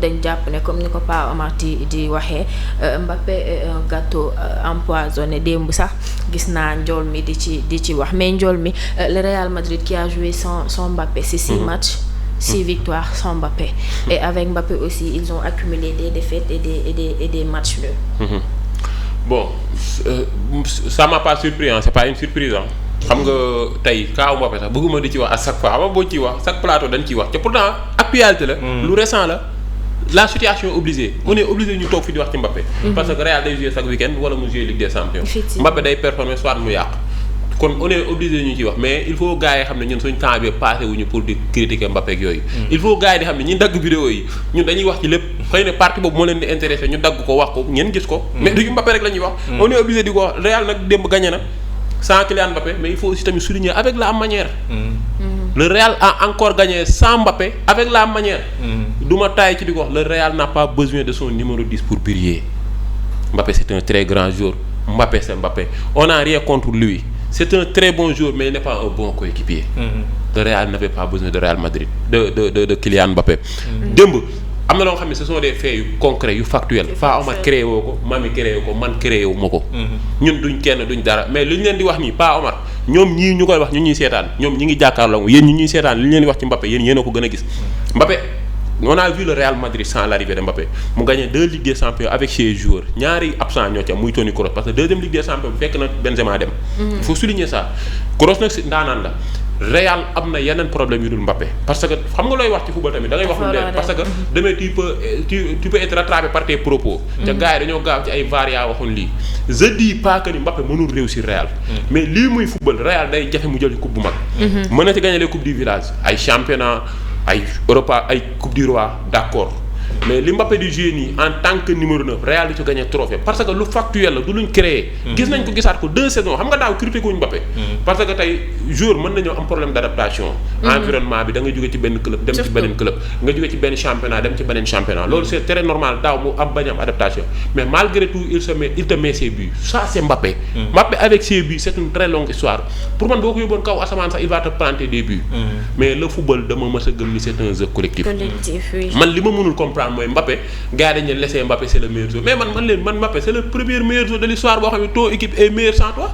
dañ jàpp ne comme ni ko Pa Omar di waxee Mbappé est un gâteau empoisonné démb sax gis naa njool mi di ci wax mais njool mi le Real Madrid qui a joué sans Mbappé c'est 6 matchs 6 victoires sans Mbappé et avec Mbappé aussi ils ont accumulé des défaites et des matchs nuls. Bon ça m'a pas surpris c'est pas une surprise xam nga tey kaaw Mbappé sax bëgguma di ci wax à chaque fois xam nga boo ciy wax chaque plateau dañ ciy wax te pourtant actualité la. lu récent la situation est obligée. On est obligé ñu toog fi di wax ci Mbappé. parce que Real day jouer chaque week-end wala mu jouer Ligue des Champions. Mbappé day performer soit mu yàq. kon on est obligé ñu ciy wax mais il faut gars yi xam ne ñun suñu temps bi passé wuñu pour di critiquer Mbappé ak yooyu. il faut gars yi di xam ne ñi dagg vidéo yi ñun dañuy wax ci lépp xëy na partie boobu moo leen di intéressé ñu dagg ko wax ko ngeen gis ko. mais du Mbappé rek la ñuy wax. on est obligé di ko wax Real nag démb gagné na sans Kylian Mbappé mais il faut aussi tamit souligner avec la manière. Le Real a encore gagné sans Mbappé avec la manière. du ma taay ci di ko wax le Real n'a pas besoin de son numéro 10 pour briller. Mbappé c'est un très grand joueur Mbappé c'est Mbappé on n'a rien contre lui. C'est un très bon joueur mais il n'est pas un bon coéquipier. Le Real n'avait pas besoin de Real Madrid de Kylian Mbappé. démb am na loo xam ne ce sont des faits yu concrets yu factuels. Fa Omar créé woo ko Mami créé ko man créé wu ma ko. ñun duñ kenn duñ dara mais li ñu leen di wax nii Pa Omar ñoom ñii ñu koy wax ñu ñuy seetaan ñoom ñi ngi jàkkaarloo yéen ñi ñuy seetaan li ñu leen di wax ci Mbappé yéen a ko gën a gis. Mbappé on a vu le Real Madrid sans l'arrivée de Mbappé mu gagné 2 Ligues des Champions avec ses joueurs ñaari absent ñoo ci am muy Toni Kroos parce que deuxième Ligue des Champions fekk na Benzema dem. il faut souligner ça Kroos nag si ndaanaan la. Real am na yeneen problème yu dul Mbappé parce que xam nga looy wax ci football tamit da ngay wax lu leer parce que demain tu peux être rattrapé par tes propos. te gars yi dañoo gaaw ci ay varia waxoon lii. je dis pas que ni Mbappé mënul réussir Real. mais lii muy football Real day jafe mu jël ci coupe bu mag. mën na ci gagner les coupes du village ay championnat ay Europa ay coupe du roi d'accord. mais li Mbappé di jouer nii en tant que numéro 9 Real di ci gagné trophée parce que lu factuel la du luñ créé. gis nañ ko gisaat ko 2 saisons xam nga daaw critiqué wuñ Mbappé. parce que tey jour mën nañoo am problème d'adaptation. environnement bi da nga jóge ci benn club dem ci beneen club nga jóge ci benn championnat dem ci beneen championnat loolu c'est très normal daaw mu am bañ am adaptation mais malgré tout il te met ses buts ça c'est Mbappé. Mbappé avec ses buts c'est une très longue histoire pour man boo ko yóbboon kaw asamaan sax il va te planter des buts. mais le football dama mës a gëm ni c'est un jeu collectif. man li ma mënul comprendre mooy Mbappé gars yi dañu ne laisser Mbappé c'est le meilleur joueur mais man Mbappé c'est le premier meilleur joueur de l'histoire boo xam ne ton équipe est meilleure sans toi.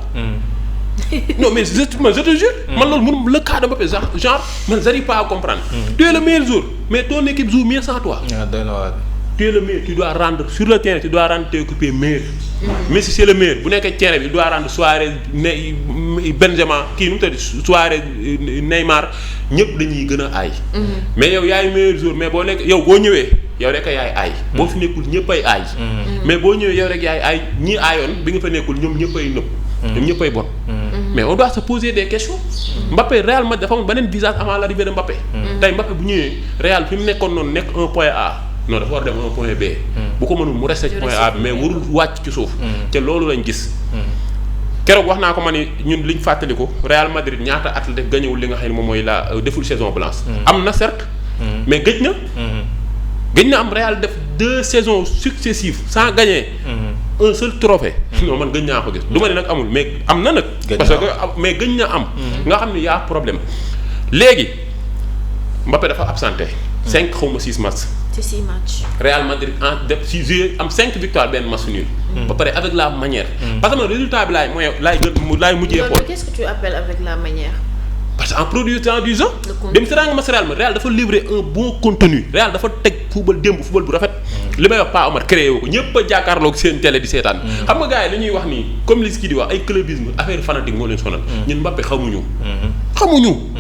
non mais je te jure. man loolu mënu le cas de Mbappé genre man j'arrive pas à comprendre. tu es le meilleur joueur mais ton équipe joue mieux sans toi. tu es le meilleur tu dois rendre sur le terrain tu dois rendre tes coéquipiers meilleurs. Messi c'est le meilleur bu nekkee terrain bi il doit rendre Suarez Benzema kii nu mu tëdd Suarez Neymar ñëpp dañuy gën a aay. mais yow yaay meilleur joueur mais boo nekk yow boo ñëwee yow rek yaay aay. boo fi nekkul ñëpp ay aay. mais boo ñëwee yow rek yaay aay ñii aayoon bi nga fa nekkul ñoom ñëpp ay nëb. ñoom ñëpp ay bon. mais on doit se poser des questions. Mbappé Real Madrid dafa am beneen visage avant l'arrivée de Mbappé. tey Mbappé bu ñëwee Real fi mu nekkoon noonu nekk un point A. non dafa war a dem un point B. bu ko mënul mu resté ci point A bi mais warul wàcc ci suuf. te loolu lañ gis. keroog wax naa ko ma ni ñun liñ fàttaliku Real Madrid ñaata athlète gañewul li nga xam ne moom mooy la deful saison blanche. am na certes. mais gëj na. gëj na am Real def 2 saisons successives sans gagner. un seul trophée. non man gëj naa ko gis du ma ne nag amul mais am na nag. parce que mais gëj na am. nga xam ni y a problème léegi Mbappé dafa absenté. 5 xaw ma 6 matchs. ci 6 matchs. Real Madrid en def si joué am 5 victoires benn match nul. ba pare avec la manière. parce que man résultat bi laay mujjee xool. qu'est-ce que tu appelles avec la manière. parce que en produisant du jeu. dem si rang match Real dafa livrer un bon contenu. Real dafa teg football bu rafet. li may wax Pa Omar créé woo ko ñëpp a jàkkaarloog seen télé di seetaan. xam nga gars yi li ñuy wax nii comme li kii di wax ay clubisme affaire fanatique moo leen sonal. ñun Mbappé xamuñu.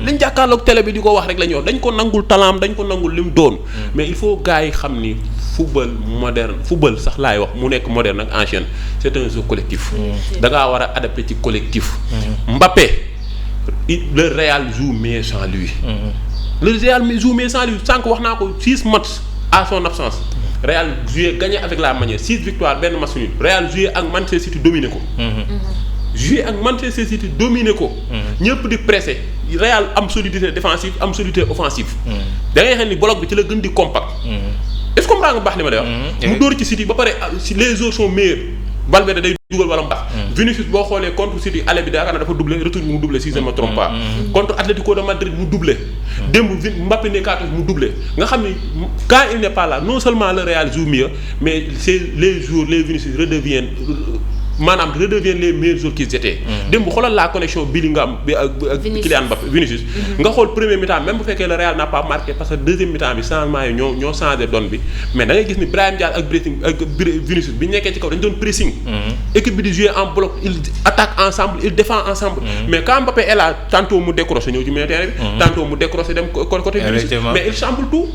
liñ jàkkaarloog télé bi di ko wax rek la ñuy wax dañ ko nangul talaam dañ ko nangul lim doon. mais il faut gars yi xam ni football sax laay wax mu nekk moderne ak ancien c'est un jeu collectif. da ngaa war a adapté ci collectif. Mbappé le Real joue mieux sans lui. le Real joue mieux sans lui sànq wax naa ko 6 matchs à son absence. Real joué gagné avec la manière 6 victoires benn match nul Real joué ak Manchester City dominé ko. joué ak Manchester City dominé ko. ñëpp di pressé Real am solidité défensive am solidité offensive. da ngay xam ni bloc bi ci la gën di compact. est-ce que comprends nga baax li ma lay wax. mu dóor ci City ba pare si les autres sont meilleurs Valverde day dugal wala mu baax. Vinicius boo xoolee contre City aller bi yaakaar naa dafa doublé retour bi mu doublé si je ne me trompe pas. contre Atlético de Madrid mu doublé. démb Mbappé nekkaatu mu doublé nga xam ni quand il n'est pas là non seulement le Real joue mieux mais c'est les Vinicius redeviennent les meilleurs joueurs qu'ils étaient. démb xoolal la connexion Bellingham bi ak Kylian Mbappé Vinicius. nga xool premier mi-temps même bu fekkee le Real n'a pas marqué parce que deuxième mi-temps bi changement yi ñoo changé donne bi mais da ngay gis ni Brahim Diaz ak Vinicius bi ñu nekkee ci kaw dañu doon pressing. équipe bi di jouer en bloc il attaque ensemble il défend ensemble. mais quand Mbappé est là tantôt mu décroché ñëw ci milieu terrain bi. tantôt mu décroché dem côté Vinicius mais il chamboule tout.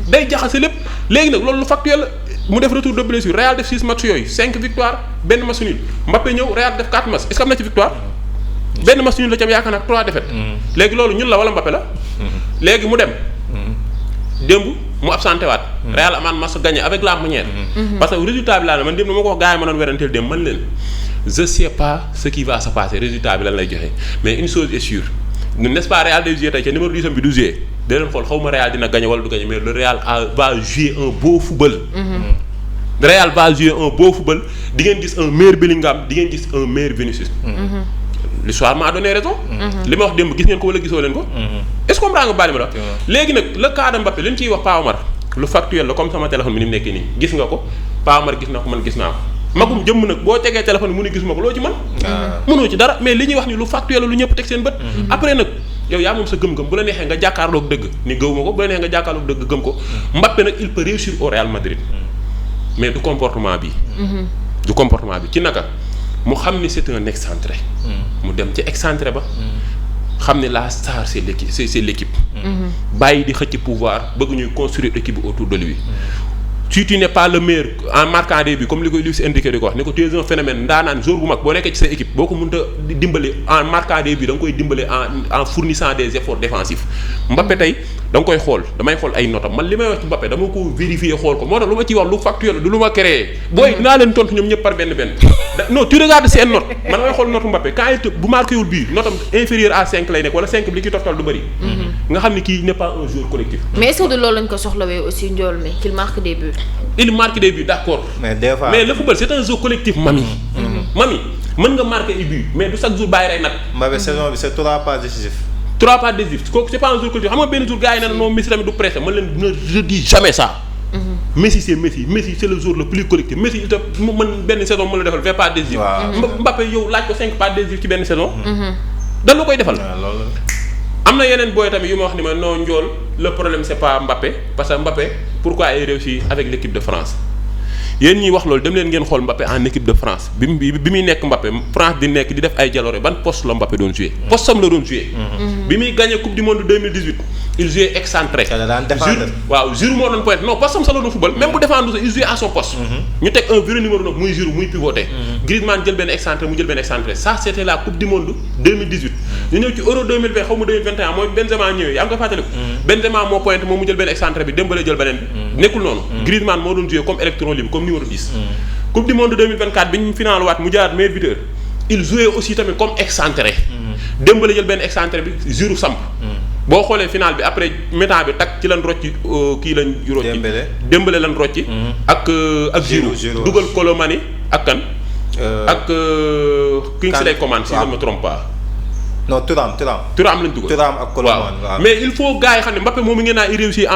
day jaxase lépp léegi nag loolu lu factuel la. mu def retour de blessure Real def 6 matchs yooyu 5 victoires benn match nul Mbappé ñëw Real def 4 matchs est-ce que am na ci victoire. benn match nul la ci am yaakaar naa 3 défaites. léegi loolu ñun la wala Mbappé la. léegi mu dem. démb mu absenté waat. Real amaan match gagné avec la manière. parce que résultat bi laa ne man démb dama ko wax gars yi ma doon weranteel démb man leen je sais pas ce qui va se passer résultat bi lan lay joxe mais une chose est sûre n'est-ce pas Real day jouer tey ca numéro 10 bi du jouer. da leen xool xaw ma Real dina gagné wala du gagné mais le Real va jouer un beau football. Real va jouer un beau football di ngeen gis un meilleur Bellingham di ngeen gis un meilleur Vinicius. l'histoire m'a donné raison. li ma wax démb gis ngeen ko wala gisoo leen ko. est-ce que comprendre nga baali ma la. léegi nag le cas de Mbappé li ñu ciy wax Pa Omar lu factuel la comme sama téléphone bi ni mu nekkee nii gis nga ko Pa Omar gis na ko man gis naa ko. magum jëmm nag boo tegee téléphone bi mu ne gisuma ko loo ci mën. mënoo ci dara mais li ñuy wax ni lu factuel la lu ñëpp teg seen bët. après nag. yow yaa moom sa gëm-gëm bu la neexee nga jàkkaarloog dëgg ni gëwuma ko bu la neexee nga jàkkaarloog dëgg gëm ko Mbappé nag il peut réussir au Real Madrid mais du comportement bi du comportement bi ci naka mu xam ni c'est un excentré mu dem ci excentré ba xam ni la star c'est l'équipe bàyyi di xëcc pouvoir bëgg ñuy construire équipe bi autour de lui si tu n'es pas le meilleur en marquant des buts comme li koy Luis Enrique di ko wax ni ko tu es un phénomène ndaanaan joueur bu mag boo nekkee ci sa équipe boo ko mënta dimbali en marquant des buts da nga koy dimbali en fournissant des efforts défensifs Mbappé tey da nga koy xool damay xool ay notam man li may wax ci Mbappé dama ko vérifier xool ko moo tax lu ma ciy wax lu factuel du lu ma créé booy dinaa leen tontu ñoom ñëpp par benn non tu regardes seen note man damay xool notu Mbappé quand il bu marqué wul but notam inférieur à 5 lay nekk wala 5 bi li ci toftal du bëri nga xam ni kii n'est pas un joueur collectif mais est-ce que de loolu lañ ko soxlawee aussi njool mi qu'il marque des buts. il marque des buts d'accord. mais des fois mais le football c'est un jeu collectif mami. mami mën nga marquer ay buts mais du chaque jour bàyyi rey nag. Mbappé saison bi c'est 3 passes décisives. 3 passes décisives kooku c'est pas un jeu collectif xam nga benn jour gars yi ne non Messi tamit du pressé man leen je dis jamais ça. Messi c'est c'est le joueur le plus collectif Messi il te mën benn saison mën la defal 20 passes décisives. Mbappé yow laaj ko 5 passes décisives ci benn saison. dan la koy defal. am na yeneen booy tamit yu ma wax ni ma non njool le problème c'est pas Mbappé parce que Mbappé pourquoi il réussit avec l'équipe de France yéen ñiy wax loolu dem leen ngeen xool Mbappé en équipe de France bi muy nekk Mbappé France di nekk di def ay jaloore ban poste la Mbappé doon jouer poste am la doon jouer bi muy gagné coupe du monde 2018 il jouait excentré waaw Giroud moo doon pointe non poste am sa la doon football même bu défendre sa il jouait à son poste ñu teg un vrai numéro 9 muy Giroud muy pivoté Griezmann jël benn excentré mu jël benn excentré ça c'était la coupe du monde 2018 ñu ñëw ci euro 2020 xaw ma 2021 mooy Benzema ñëwee yaa ngi koy fàttaliku Benzema moo pointe moom mu jël benn excentré bi Dembélé jël beneen bi nekkul noonu Griezmann moo doon jouer comme électron libre comme numéro 10 coupe du monde 2024 bi ñu final waat mu jaar meilleur buteur il jouait aussi tamit comme excentré Dembélé jël benn excentré bi Giroud samp boo xoolee final bi après mi-temps bi tak ci lan rocci kii lañ rocci Dembélé lan rocci ak Giroud dugal Colomani ak kan ak Kingsley Coman si je ne me trompe pas non Thuram lañ dugal Thuram ak Colomani waaw mais il faut gars yi xam ne Mbappé moom mi ngeen naa il réussit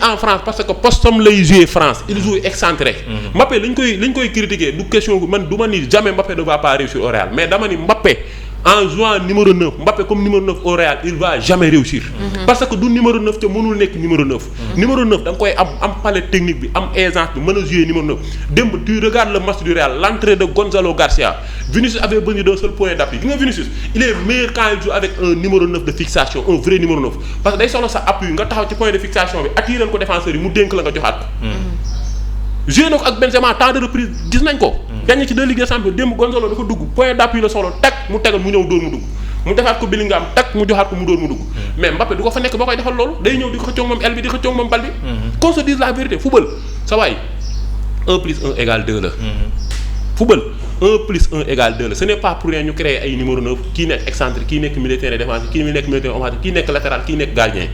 en France parce que postam lay jouer France il joue excentré Mbappé liñ koy critiquer du question man du ma ni jamais Mbappé ne va pas réussir au Real mais dama ni Mbappé en jouant numéro 9 Mbappé comme numéro 9 au Real il va jamais réussir parce que du numéro 9 te mënul nekk numéro 9 numéro 9 da nga koy am palette technique bi am aisance bi mën a jouer numéro 9 démb tu regardes le match du Real l'entrée de Gonzalo Garcia Vinicius avait besoin d'un seul point d'appui gi nga Vinicius il est meilleur quand il joue avec un numéro 9 de fixation un vrai numéro 9 parce que day soxla sa appui nga taxaw ci point de fixation bi attirer ko défenseur yi mu dénk la nga joxaat ko joué na ko ak Benzema temps de reprise gis nañ ko gagné ci 2 Ligues des Champions démb Gonzalo dafa dugg point d'appui la soxla tak mu tegal mu ñëw dóor mu dugg mu defaat ko Bellingham tak mu joxaat ko mu dóor mu dugg mais Mbappé du ko fa nekk boo koy defal loolu day ñëw di ko xëccoog moom aile bi di xëccoog moom bal bi qu'on se dise la vérité football sa waay 1 plus 1 égale 2 la football 1 plus 1 égale 2 la ce n'est pas pour rien ñu créer ay numéro 9 kii nekk excentrique kii nekk milieu terrain défensif kii nekk milieu terrain offensif kii nekk latéral kii nekk gardien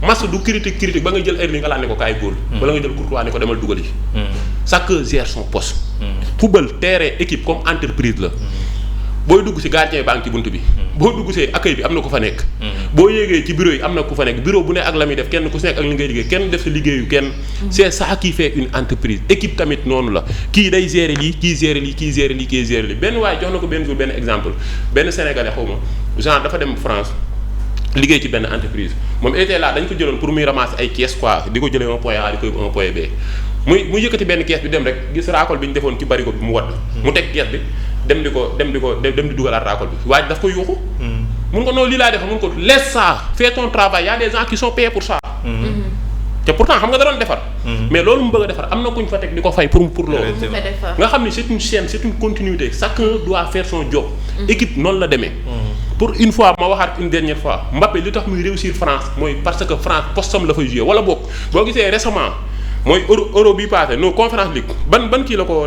match du critique ba nga jël Erling nga laan ne ko kaay góol wala nga jël Courtois ne ko demal dugal yi chacun gère son poste football terrain équipe comme entreprise la. booy dugg ci gardien baa ngi ci bunt bi. boo dugg ci accueil bi am na ku fa nekk. boo yéegee ci bureau yi am na ku fa nekk bureau bu ne ak la muy def kenn ku ci nekk ak li ngay liggéey kenn def ci liggéeyu kenn. c'est ça qui fait une entreprise équipe tamit noonu la kii day gérer lii kii gérer lii kii gérer lii kii gérer lii benn waaye jox na ko benn jour benn exemple benn sénégalais xaw ma genre dafa dem France liggéey ci benn entreprise moom était là dañ ko jëloon pour muy ramasser ay caisse quoi di ko jëlee un point A di ko yóbbu un point B muy yëkkati benn caisse bi dem rek gis raakool bi ñu defoon ci barigo bi mu wadd mu teg caisse bi dem di dugalaat raakool bi waaye daf ko yuuxu mun ko noonu lii laa def mun ko laisse ça fais ton travail y a des gens qui sont payés pour ça te pourtant xam nga da doon defar mais loolu mu bëgg a defar am na kuñ fa teg di ko fay pour loolu nga xam ni c'est une chaîne c'est une continuité chacun doit faire son job équipe noonu la demee pour une fois ma waxaat une dernière fois Mbappé li tax muy réussir France mooy parce que France postam la fay jouer wala bokk boo gisee récemment mooy euro bi passé no conférence league ban kii la ko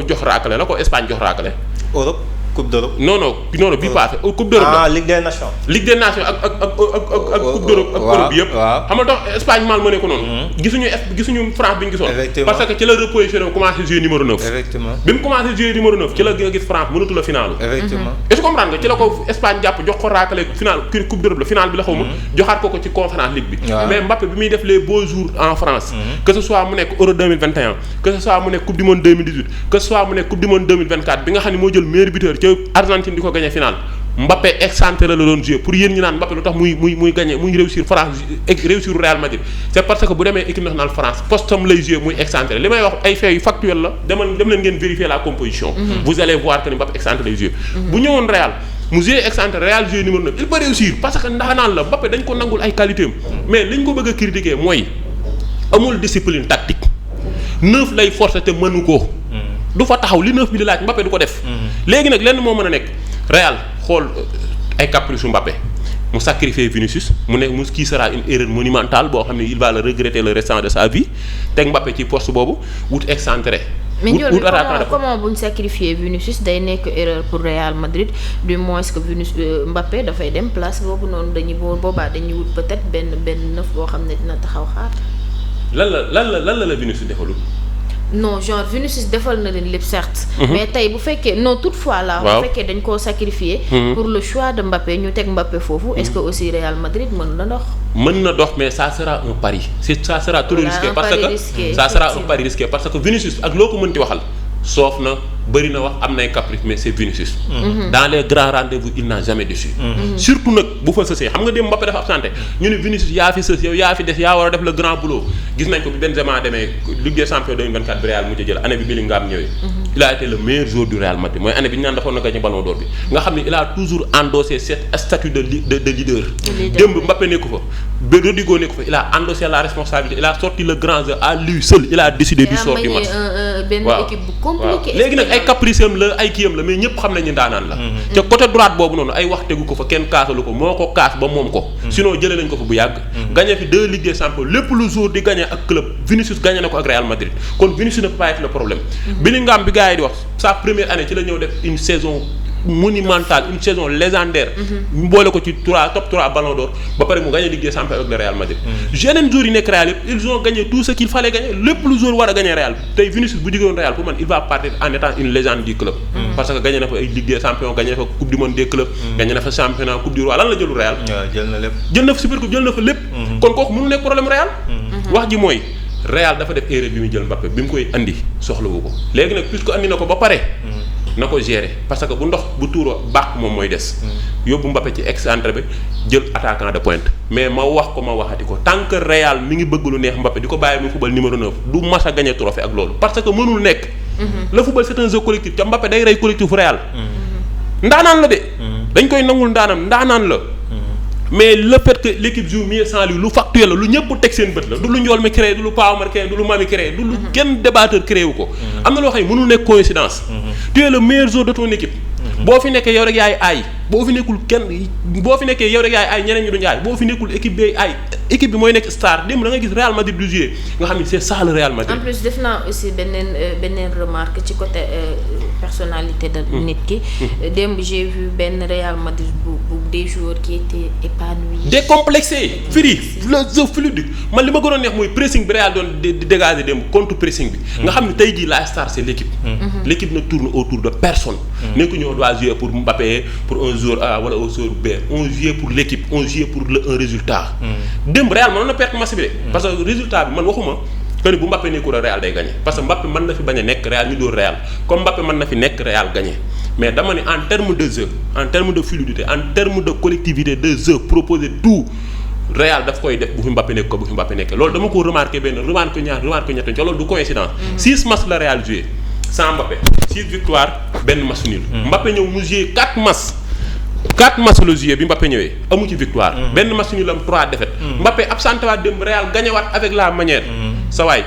jox raakale la ko Espagne jox raakale Europe coupe d'Europe. non bii passé coupe d'Europe la. Ligue des Nations. Ligue des Nations ak coupe d'Europe ak Europe bi yëpp. xam nga tax Espagne mal mëne ko noonu. gisuñu France bi ñu gisoon. effectivement parce que ci la repositionné wu commencé jouer numéro 9. effectivement bi mu commencé jouer numéro 9 ci la gis France mënatu la finaalu. effectivement est-ce que comprendre nga ci la ko Espagne jàpp jox ko raakale final coupe d'Europe la final bi la xaw ma. joxaat ko ci conférence ligue bi. mais Mbappé bi muy def les beaux jours en France. que ce soit mu nekk Euro 2021 que ce soit mu nekk coupe du monde 2018 que ce soit mu nekk coupe du monde 2024 bi nga xam ne moo jël meilleur buteur ca Argentine di ko gagné final Mbappé excentré la doon jouer pour yéen ñi naan Mbappé lu tax muy gagné muy réussir France réussir Real Madrid c'est parce que bu demee équipe nationale France postam lay jouer muy excentré li may wax ay faits yu factuel la dem leen ngeen vérifier la composition. vous allez voir que ni Mbappé excentré lay jouer. bu ñëwoon Real mu jouer excentré Real jouer numéro 9 il peut réussir parce que ndaanaan la Mbappé dañ ko nangul ay qualité am mais liñ ko bëgg a critiquer mooy amul discipline tactique 9 lay forcer te mënu ko. du fa taxaw li 9 bi di laaj Mbappé du ko def. léegi nag lenn moo mën a nekk Real xool ay caprice su Mbappé mu sacrifier Vinicius mu kii sera une erreur monumentale boo xam ne il va le regretter le restant de sa vie teg Mbappé ci poste boobu wut excentré. mais comment bu ñu sacrifier Vinicius day nekk erreur pour Real Madrid du moins que Mbappé dafay dem place boobu noonu boobaa dañuy wut peut-être benn neuf boo xam ne dina taxaw xaar. lan la Vinicius defalul. non genre Vinicius defal na leen lépp certes. mais tey bu fekkee non toutefois là. bu fekkee dañ koo sacrifier. pour le choix de Mbappé ñu teg Mbappé foofu. est-ce que aussi Real Madrid mën na dox. mën na dox mais ça sera un pari ça sera trop risqué parce que ça sera un pari risqué parce que Vinicius ak loo ko mënti waxal soof na bëri na wax am nay caprice mais c'est Vinicius. dans les grands rendez-vous il n'a jamais déçu. surtout nag bu fa sësee xam nga dem Mbappé dafa absenté ñu ne Vinicius yaa fi sës yow yaa fi des yaa war a def le grand boulot gis nañ ko bi Benzema demee Ligue des Champions 2024 bi Real mujj jël année bi Bellingham ñëwee. il a été le meilleur joueur du Real Madrid mooy année bi ñu naan dafa na gagné ballon d'or bi nga xam ne il a toujours endossé cette statut de leader. démb Mbappé nekku fa ba Rodrigo nekku fa il a endossé la responsabilité il a sorti le grand jeu à lui seul il a décidé du sort du match. léegi nag ay caprice am la ay kiyam la mais ñëpp xam nañu ndaanaan la. te côté droite boobu noonu ay wax tegu ko fa kenn kaasalu ko moo ko kaas ba moom ko. sinon jëlee nañ ko fa bu yàgg. gagné fi 2 Ligues des Champions lépp lu jour di gagné ak club Vinicius gagné na ko ak Real Madrid kon Vinicius ne peut pas être le problème. Bellingham bi gars yi di wax sa première année ci la ñëw def une saison monumentale une saison légendaire. ñu boole ko ci top 3 Ballon d'Or ba pare mu gagné Ligue des Champions avec le Real Madrid. yeneen joueurs yi nekk Real yëpp ils ont gagné tout ce qu'il fallait gagner lépp lu joueur war a gagner Real tey Vinicius bu jógewoon Real pour man il va partir en étant une légende du club. parce que gagné na fa ay Ligue des Champions gagné na fa coupe du monde des clubs. gagné na fa championnat coupe du roi lan la jëlul Real. waaw jël na lépp. jël na fa super coupe jël na fa lépp. kon kooku mënu nekk problème Real. wax ji mooy Real dafa def erreur bi muy jël Mbappé bi mu koy andi soxlawu ko léegi nag puisque andi na ko ba pare. na ko gérer parce que bu ndox bu tuuroo baax moom mooy des. yóbbu Mbappé ci excentré bi jël attaquant de pointe mais ma wax ko ma waxati ko tant que Real mi ngi bëgg lu neex Mbappé di ko bàyyi mu football numéro 9 du mas a gagné trophée ak loolu parce que mënul nekk. le football c'est un jeu collectif te Mbappé day rey collectif Real. ndaanaan la de. dañ koy nangul ndaanaan la. mais le fait que l'équipe joue mieux sans lui lu factuel la lu ñëpp teg seen bët la du lu njool mi créé du lu Pao Mar créé du lu Mami créé du lu kenn débatteur créé wu ko. am na loo xam ne mënul nekk coïncidence. tu es le meilleur joueur de ton équipe. boo fi nekkee yow rek yaay aay boo fi nekkul kenn boo fi nekkee yow rek yaay aay ñeneen ñi duñu aay boo fi nekkul équipe bi aay équipe bi mooy nekk star démb da nga gis Real Madrid du jouer nga xam ne c'est ça le Real Madrid. en plus def naa aussi beneen remarque ci côté personnalité de nit ki. démb j'ai vu benn Real Madrid bu des joueurs qui étaient épanouis. décomplexé free le jeu fluide man li ma gënoon neex mooy pressing bi Real doon di dégager démb contre pressing bi. nga xam ne tey jii la star c'est l'équipe. l'équipe ne tourne autour de personne. nekkuñu on doit jouer pour Mbappé pour un joueur A wala un joueur B on joue pour l'équipe on joue pour un résultat. démb Real mënoon na perte match bi de. parce que résultat bi man waxuma que ni bu Mbappé nekkul Real day gagné parce que Mbappé mën na fi bañ a nekk Real ñu dóor Real comme Mbappé mën na fi nekk Real gagné mais dama ne en terme de jeu en terme de fluidité en terme de collectivité de jeu proposer tout Real daf koy def bu fi Mbappé nekk ko bu fi Mbappé nekk loolu dama ko remarqué benn remarqué ñaar remarqué ñett ca loolu du coïncidence. 6 matchs la Real joué sans Mbappé 6 victoires benn match nul. Mbappé ñëw mu joué 4 matchs. 4 matchs la joué bi Mbappé ñëwee amu ci victoire. benn match nul am 3 défaites. Mbappé absenté waat dem Real gagné waat avec la manière. sa waay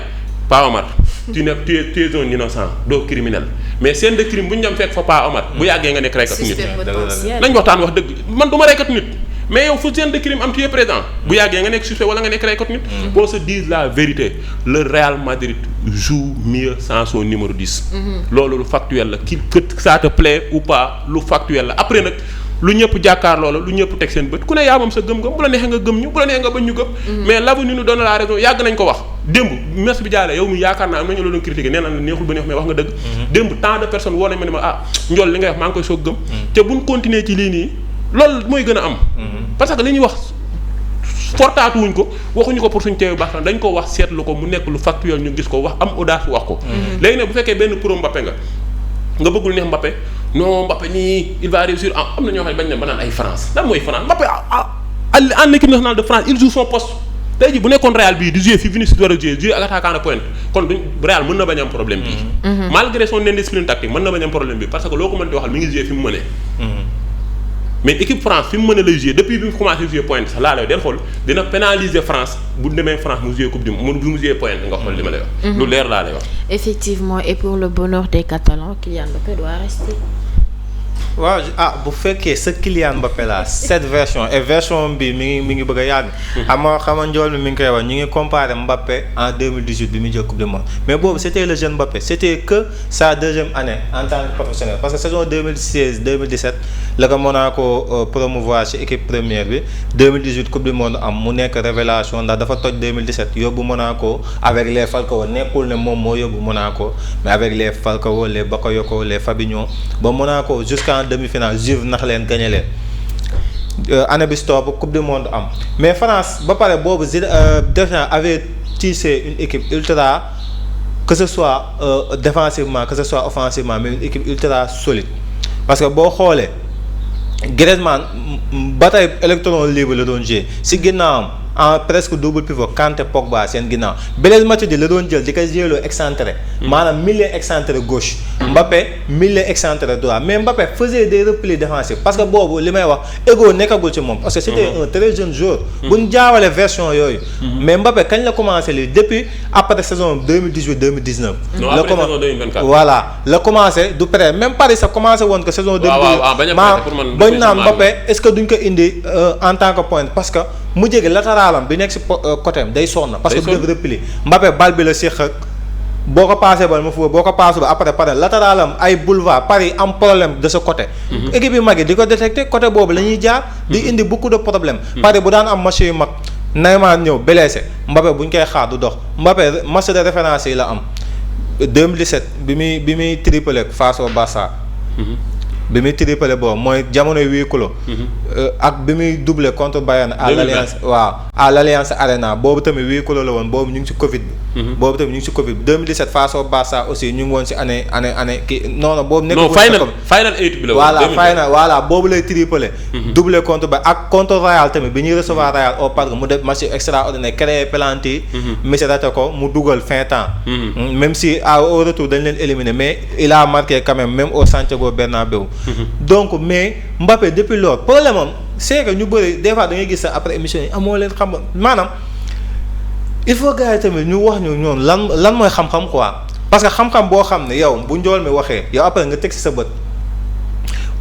Pa Omar. tu es un innocent doo criminel mais scène de crime bu ñu dem fekk fa Pa Omar. bu yàggee nga nekk reykatu nit. nañ waxtaan wax dëgg man du ma reykatu nit. mais yow fu scène de crime am tu es présent. bu yàggee nga nekk suspect wala nga nekk reykatu nit. qu'on se dise la vérité le Real Madrid joue mieux sans son numéro 10. loolu lu factuel la que ça te plaît ou pas lu factuel la après nag. lu ñëpp jàkkaarloo la lu ñëpp teg seen bët ku ne yaa moom sa gëm-gëm bu la neexee nga gëm ñu bu la neexee nga bañ ñu gëm. mais l'avenir nous donne la raison yàgg nañ ko wax. démb merci bi jaale yow mi yaakaar naa am na ñu la doon critiquer nee na neexul ba neex mais wax nga dëgg. démb tant de personnes woo nañ ma ne ma Ndiol li ngay wax maa ngi koy soog gëm. te buñ continuer ci lii nii loolu mooy gën a am. parce que li ñuy wax fortaatuwuñ ko waxuñu ko pour suñ teewu baax dañ ko wax seetlu ko mu nekk lu factuel ñu gis ko wax am audace wax ko. léegi nag bu fekkee benn pro Mbappé nga bëggul neex Mbappé non Mbappé nii il va réussir am na ñoo xam ne bañ ne ba naan ay France lan mooy France Mbappé en équipe nationale de France il joue son poste tey jii bu nekkoon Real bii di jouer fi Vinicius war a jouer ak attaquant de pointe kon duñ Real mën na bañ am problème bii. malgré son indiscipline tactique mën na bañ am problème bi parce que loo ko mën di waxal mi ngi jouer fi mu mënee. mais équipe France fi mu mën a lay jouer depuis bi mu commencé jouer pointe sax laa lay del xool dina pénaliser France bu demee France mu jouer coupe du monde mu jouer pointe nga xool li ma lay wax. lu leer laa lay wax. effectivement et pour le bonheur des Catalans Kylian Mbappé doit rester. waaw bu fekkee sa Kylian Mbappé la cette version et version bi mi ngi bëgg a yàgg. xam nga Ndiol mi ngi koy wax ñu ngi comparé Mbappé en 2018 bi mu jël coupe du monde mais boobu c'était le jeune Mbappé c'était que sa deuxième année en tant que professionnel parce que saison 2016-2017 la ko Monaco promouvoir ci équipe première bi 2018 coupe du monde am mu nekk révélation ndax dafa toj 2017 yóbbu Monaco avec les Falcao nekkul ne moom moo yóbbu Monaco mais avec les Falcao les Bakayoko les Fabinho ba Monaco jusqu'en demi-finale Juve nax leen gagné leen année bi stop coupe du monde am mais France ba pare boobu Deschamps avait tissé une équipe ultra que ce soit défensivement que ce soit offensivement mais une équipe ultra solide parce que boo xoolee Griezmann ba tey électron libre la doon jouer si ginnaawam en presque double pivot Kanté Pogba seen ginnaaw Blaise Matuidi la doon jël di ko jëloo excentré maanaam milieu excentré gauche Mbappé milieu excentré droit mais Mbappé faisait des replis défensifs parce que boobu li may wax ego nekkagul ci moom parce que c'était un très jeune joueur bu ñu jaawale version yooyu mais Mbappé kañ la commencé lii depuis après saison 2018-2019 la commencé voilà la commencé du près même Paris sax commencé woon que saison 2018 bañ naan Mbappé est-ce que duñ ko indi en tant que point parce que mu jege latéralam bi nekk si côté am day sonn parce que du def repli Mbappé bal bi la séq ak boo ko passé bal ma fu boo ko passé ba après pare latéralam ay boulevard Paris am problème de ce côté équipe yi mag yi di ko détecté côté boobu la ñuy jaar di indi beaucoup de problème Paris bu daan am match yu mag Neymar ñëw blessé Mbappé bu ñu koy xaar du dox Mbappé match de référence yi la am 2017 bi muy triplé face au Barça bi muy triplé boobu mooy jamono huis clos ak bi muy doublé contre Bayern à l'Alliance à l'Alliance Arena boobu tamit huis clos la woon boobu ñu ngi ci Covid bi boobu tamit ñu ngi ci Covid bi 2017 face au Barça aussi ñu ngi woon ci année kii non boobu nekk final 8 bi la voilà final voilà boobu lay triplé doublé contre Bayern ak contre Real tamit bi ñuy recevoir Real au parc mu def match extraordinaire créé penalty Messi raté ko mu dugal fin temps même si au retour dañ leen éliminé mais il a marqué quand même au Santiago Bernabéu donc mais Mbappé depuis loolu problème am c'est que ñu bëri des fois da ngay gis sax après émission yi amoo leen xam maanaam il faut gars yi tamit ñu wax ñu ñoom lan mooy xam-xam quoi parce que xam-xam boo xam ne yow bu Ndiol mi waxee yow après nga teg ci sa bët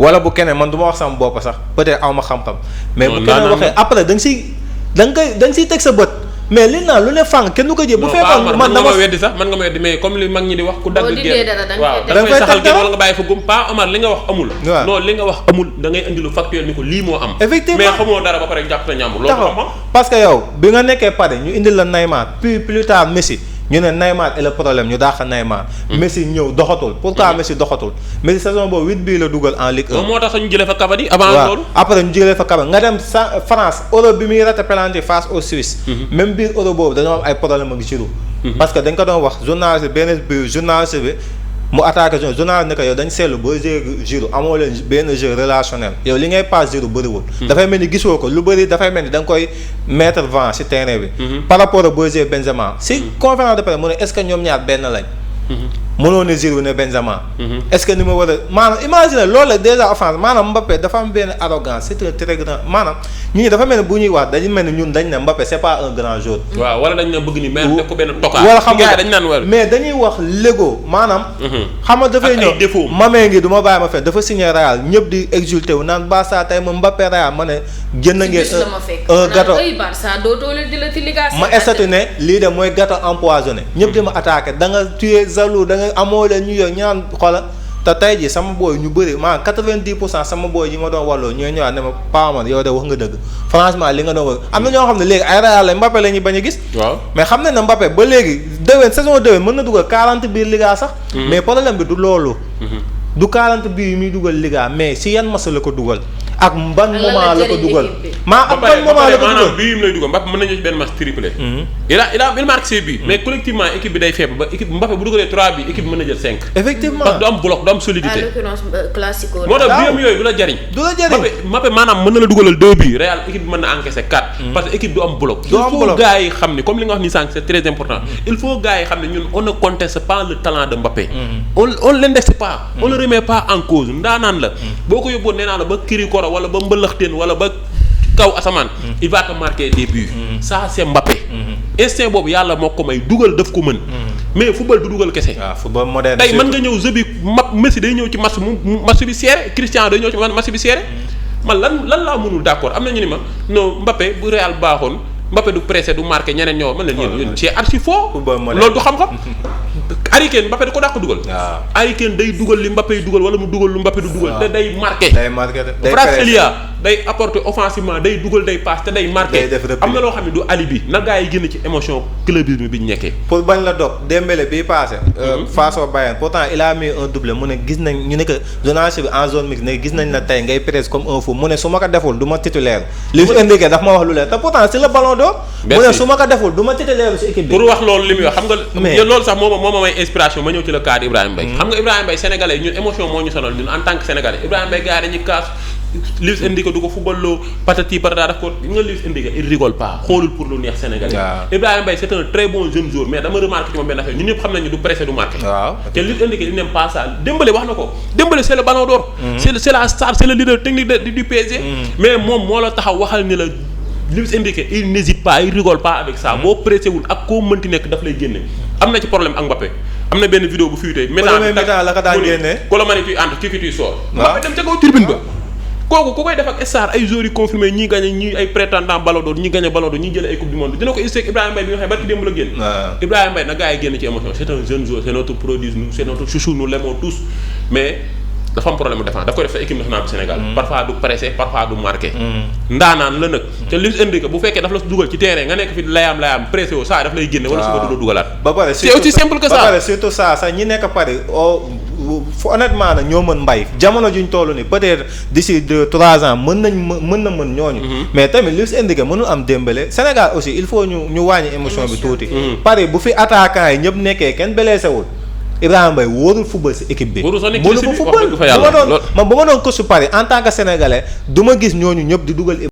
wala bu keneen man du ma wax sama bopp sax peut-être aw ma xam-xam. mais bu Non, keneen non, waxee non. après da nga siy teg sa bët mais li naan lu ne fàng kenn du ko jël. bu fekkoon man man nga dama ma weddi sax man nga ma weddi mais comme li mag ñi di wax ku dagg Boo dindee dara da nga waaw koy da nga fay saxal teg génn dara. wala nga bàyyi fa gum Pa Omar li nga wax amul waaw. non li nga wax amul da ngay indi lu factuel ni ko lii moo am Effectivement. mais xamoo dara ba pare jàpp na ñàmbur loolu taxaw xam-xam parce que yow bi nga nekkee pare ñu indil la Neymar puis plus tard Messi ñu ne Neymar est le problème ñu daax Neymar. Messi ñëw doxatul. pourquoi Messi doxatul Messi saison boobu 8 bii la dugal en Ligue 1. moom moo tax ñu jëlee fa Cavani avant waaw loolu après ñu jëlee fa Cavani nga dem France Euro bi muy raté penalty face au Suisse. même biir Euro boobu dañoo am ay problème ak Giroud. parce que dañ ko doon wax journaliste bi mu attaqué journaliste ne ko yow dañ seetlu boo joué Giroud amoo leen benn jeu relationnel yow li ngay passe Giroud bëriwul. dafay mel ni gisoo ko lu bëri dafay mel ni da nga koy mettre vent si terrain bi. par rapport ak boo joué Benzema si conférence de presse mu ne est-ce que ñoom ñaar benn lañ. mënoo ne Giroud ne Benzema. est-ce que ni ma war a maanaam imagine loolu la déjà offense maanaam Mbappé dafa am benn arrogance c'est un très grand maanaam ñii dafa mel ni bu ñuy wax dañu mel ni ñun dañ ne Mbappé c'est pas un grand joueur. waaw wala dañ na bëgg ni mais def ko benn tokaar wala xam nga dañ naan wala mais dañuy wax Lego maanaam. xam nga dafay Ak ay ñëw défauts. mamee ngi du ma bàyyi ma fen dafa signé Real ñëpp di exulté wu naan Barça tey ma Mbappé Real ma ne jënd ngeen bis la ma fekk un gâteau ay Barça dootoo leen di la ci liga ma estati ne lii de mooy gâteau empoisonné ñëpp di ma attaqué da nga tuye jaloux da nga amoo leen ñu yor ñaan xoola te tey jii sama booy ñu bëri maanaam 90% sama booy yi ma doon walloo ñooy ñëwaat ne ma Pa Omar yow de wax nga dëgg franchement li nga doon wax am na ñoo xam ne léegi ay Real la Mbappé la ñuy bañ a gis waaw mais xam nañ ne Mbappé ba léegi saison déwén mën na dugal 40 biir Liga sax mais problème bi du loolu du 40 biir yi muy dugal Liga mais si yan masa la ko dugal ak ban moment la ko dugal maa ak ban moment la ko maanaam dugal bii yim lay dugal Mbappé mën nañu ci benn match triplé il marque ses buts mais collectivement équipe bi day faible ba équipe Mbappé bu dugalee 3 bi équipe bi mën na jël 5 effectivement parce que du am bloc du am à solidité l'occurrence classico moo tax Daaw. biyam yooyu du la jariñ du la jëriñ Mbappé maanaam mën na la dugalal 2 bi Real équipe bi mën na encaisser 4 parce que équipe du am bloc Du am il faut bloc. gars yi xam ne comme li nga wax ni sànq c'est très important il faut gars yi xam ne ñun on ne conteste pas le talent de Mbappé on l'indexe pas on le remet pas en cause ndaanaan la boo ko yóbboon nee naa la ba Kirikora wala ba mbëlaxteen wala ba kaw asamaan il va te marquer des buts ça c'est Mbappé instinct boobu yàlla moo ko may dugal daf ko mën mais football du dugal kese waaw football moderne tey mën nga ñëw jeu bi Messi day ñëw ci match bi serré Cristiano day ñëw ci match bi serré man lan laa mënul d'accord am na ñu ni ma non Mbappé bu Real baaxoon Mbappé du pressé du marqué ñeneen ñoo mën leen yéen c'est archi faux football moderne. loolu du xam-xam Harry Kane Mbappé da ko dàq dugal waaw Harry Kane day dugal li Mbappé yi dugal wala mu dugal lu Mbappé du dugal te day marqué day marqué de day Kvaratskhelia day apporter offensivement day dugal day passe te day marqué Day def repli. am na loo xam ne du alibi na gaa yi génn ci émotion clubisme bi ñu nekkee pour bañ la dog Dembélé bii passé face au Bayern pourtant il a mis un doublé mu ne gis nañ ñu ne que journaliste bi en zone mixte ne gis nañ la tey ngay presse comme un fou mu ne su ma ko deful du ma titulaire li mu indiqué daf ma wax lu leer te pourtant si le ballon d'or mu ne Merci. su ma ko deful du ma titulaire si équipe bi pour wax loolu li muy wax xam nga Mais- loolu sax moo ma may inspiration ma ñëw ci le cas d'Ibrahima Mbaye xam nga Ibrahima Mbaye sénégalais ñun émotion moo ñu sonal ñun en tant que sénégalais Ibrahima Mbaye gars yi dañuy kaas Luis Enrique du ko football loo patati patata daf ko nga Luis Enrique il rigole pas xoolul pour lu neex sénégalais Waaw. Ibrahima Mbaye c'est un très bon jeune joueur mais dama remarqué ci moom benn affaire ñun ñëpp xam nañu du pressé du marqué waaw te Luis Enrique il n'aime pas ça Dembélé wax na ko Dembélé c'est le ballon d'or c'est la star c'est le leader technique du PSG mais moom moo la taxaw waxal ni la Luis Enrique il n'hésite pas il rigole pas avec ça boo pressé wul ak koo mënti nekk daf lay génne am na ci problème ak Mbappé am na benn vidéo bu fuité Premier mi-temps la ko daan génne. Colomani tu entre kii tu sors Waaw. Mbappé dem ca kaw tribune ba kooku ku koy def ak star ay joueurs yu confirmé ñii gagné ñii ay prétendant ballon d'or ñii gagné ballon d'or ñii jël ay coupe du monde dina ko isseeg Ibrahima Mbaye bi nga xam ne barki démb la génn waaw. Ibrahima Mbaye na gars yi génn ci émotion c'est un jeune joueur c'est notre produit nous c'est notre chouchou nous l'aimons tous mais dafa am problème mu défense daf koy def sa équipe nationale bu Sénégal parfois du pressé parfois du marqué ndaanaan la nag te Luis Enrique bu fekkee daf la dugal ci terrain nga nekk fi layaam pressé woo saa daf lay génne wala suba du la dugalaat ba pare c'est aussi simple que ça ba pare surtout ça sax ñi nekk Paris honnêtement nag ñoo mën mbay jamono juñ toll ni peut-être d'ici 2-3 ans mën na mën ñooñu mais tamit Luis Enrique mënul am Dembélé Sénégal aussi il faut ñu wàññi émotion bi tuuti Paris bu fi attaquant yi ñëpp nekkee kenn blessé wul Ibrahima Mbaye wóorul football si équipe bi Wóorul sax nekk ci mënu liste ko bi, wax football dëgg fa yàlla. bu ma doon coach Paris en tant que sénégalais du ma gis ñooñu ñëpp di dugal